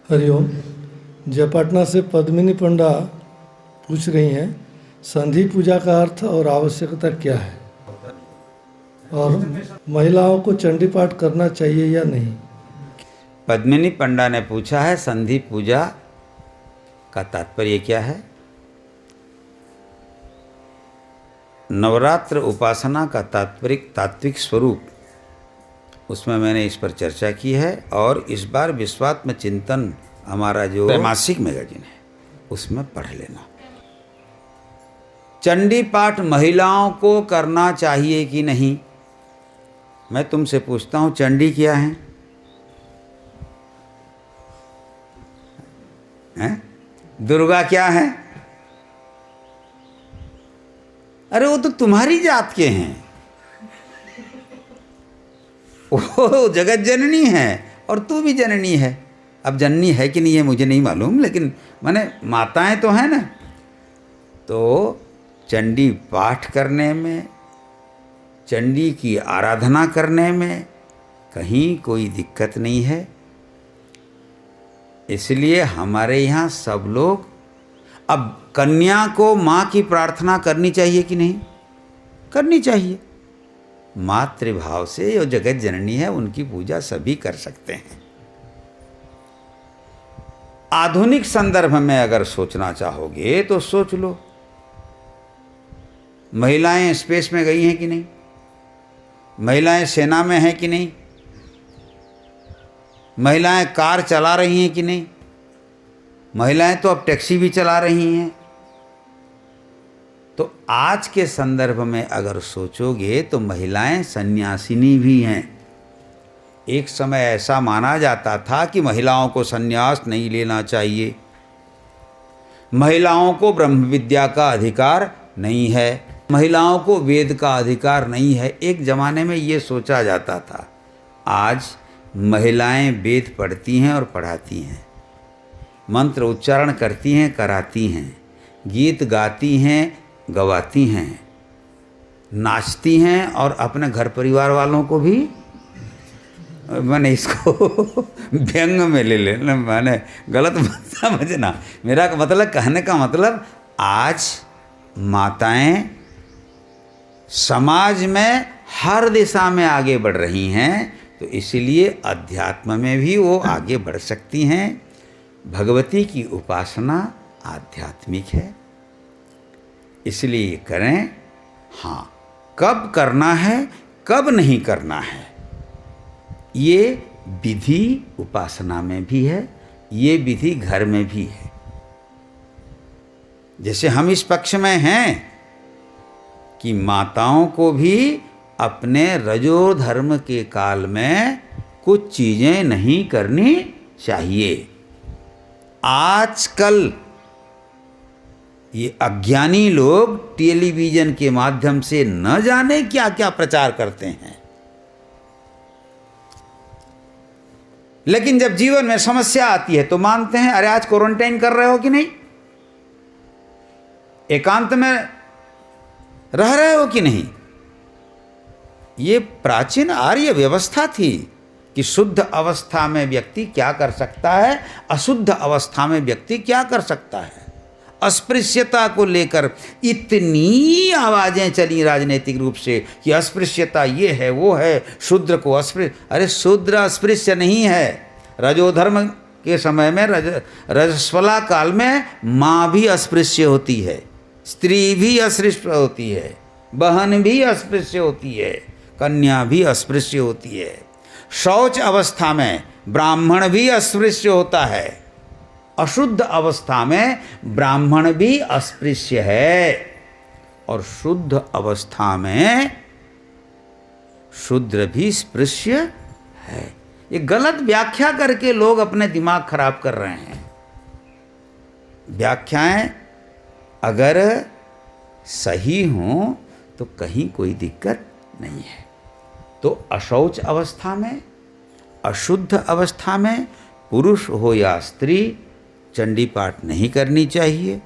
हरिओम। जयपटना से पद्मिनी पंडा पूछ रही हैं, संधि पूजा का अर्थ और आवश्यकता क्या है, और महिलाओं को चंडी पाठ करना चाहिए या नहीं। पद्मिनी पंडा ने पूछा है, संधि पूजा का तात्पर्य क्या है। नवरात्र उपासना का तात्विक स्वरूप, उसमें मैंने इस पर चर्चा की है। और इस बार विश्वात्म चिंतन हमारा जो मासिक मैगजीन है उसमें पढ़ लेना। चंडी पाठ महिलाओं को करना चाहिए कि नहीं। मैं तुमसे पूछता हूँ, चंडी क्या है? हैं? दुर्गा क्या है? अरे वो तो तुम्हारी जात के हैं, वो जगत जननी है और तू भी जननी है। अब जननी है कि नहीं है मुझे नहीं मालूम, लेकिन माने माताएं तो हैं ना। तो चंडी पाठ करने में, चंडी की आराधना करने में कहीं कोई दिक्कत नहीं है। इसलिए हमारे यहाँ सब लोग, अब कन्या को माँ की प्रार्थना करनी चाहिए कि नहीं? करनी चाहिए। मातृभाव से जो जगत जननी है उनकी पूजा सभी कर सकते हैं। आधुनिक संदर्भ में अगर सोचना चाहोगे तो सोच लो, महिलाएं स्पेस में गई हैं कि नहीं? महिलाएं सेना में हैं कि नहीं? महिलाएं कार चला रही हैं कि नहीं? महिलाएं तो अब टैक्सी भी चला रही हैं। तो आज के संदर्भ में अगर सोचोगे तो महिलाएं सन्यासिनी भी हैं। एक समय ऐसा माना जाता था कि महिलाओं को सन्यास नहीं लेना चाहिए, महिलाओं को ब्रह्म विद्या का अधिकार नहीं है, महिलाओं को वेद का अधिकार नहीं है। एक ज़माने में ये सोचा जाता था। आज महिलाएं वेद पढ़ती हैं और पढ़ाती हैं, मंत्र उच्चारण करती हैं, कराती हैं, गीत गाती हैं, गवाती हैं, नाचती हैं, और अपने घर परिवार वालों को भी, मैंने इसको व्यंग में ले लेना, मैंने गलत मत समझना। मेरा मतलब, कहने का मतलब, आज माताएं समाज में हर दिशा में आगे बढ़ रही हैं, तो इसलिए अध्यात्म में भी वो आगे बढ़ सकती हैं। भगवती की उपासना आध्यात्मिक है, इसलिए करें। हाँ, कब करना है कब नहीं करना है, ये विधि उपासना में भी है, ये विधि घर में भी है। जैसे हम इस पक्ष में हैं कि माताओं को भी अपने रजो धर्म के काल में कुछ चीज़ें नहीं करनी चाहिए। आजकल ये अज्ञानी लोग टेलीविज़न के माध्यम से न जाने क्या क्या प्रचार करते हैं, लेकिन जब जीवन में समस्या आती है तो मानते हैं। अरे आज क्वारंटाइन कर रहे हो कि नहीं? एकांत में रह रहे हो कि नहीं? ये प्राचीन आर्य व्यवस्था थी कि शुद्ध अवस्था में व्यक्ति क्या कर सकता है, अशुद्ध अवस्था में व्यक्ति क्या कर सकता है। अस्पृश्यता को लेकर इतनी आवाज़ें चली राजनीतिक रूप से कि अस्पृश्यता ये है वो है, शूद्र को अस्पृश्य। अरे शूद्र अस्पृश्य नहीं है। रजोधर्म के समय में, रजस्वला काल में माँ भी अस्पृश्य होती है, स्त्री भी अस्पृश्य होती है, बहन भी अस्पृश्य होती है, कन्या भी अस्पृश्य होती है। शौच अवस्था में ब्राह्मण भी अस्पृश्य होता है, अशुद्ध अवस्था में ब्राह्मण भी अस्पृश्य है, और शुद्ध अवस्था में शूद्र भी स्पृश्य है। ये गलत व्याख्या करके लोग अपने दिमाग खराब कर रहे हैं। व्याख्याएं अगर सही हों तो कहीं कोई दिक्कत नहीं है। तो अशौच अवस्था में, अशुद्ध अवस्था में पुरुष हो या स्त्री चंडी पाठ नहीं करनी चाहिए,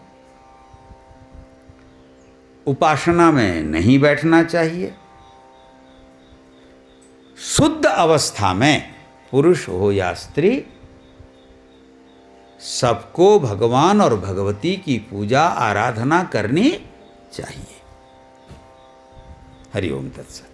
उपासना में नहीं बैठना चाहिए। शुद्ध अवस्था में पुरुष हो या स्त्री सबको भगवान और भगवती की पूजा आराधना करनी चाहिए। हरि ओम तत्सत।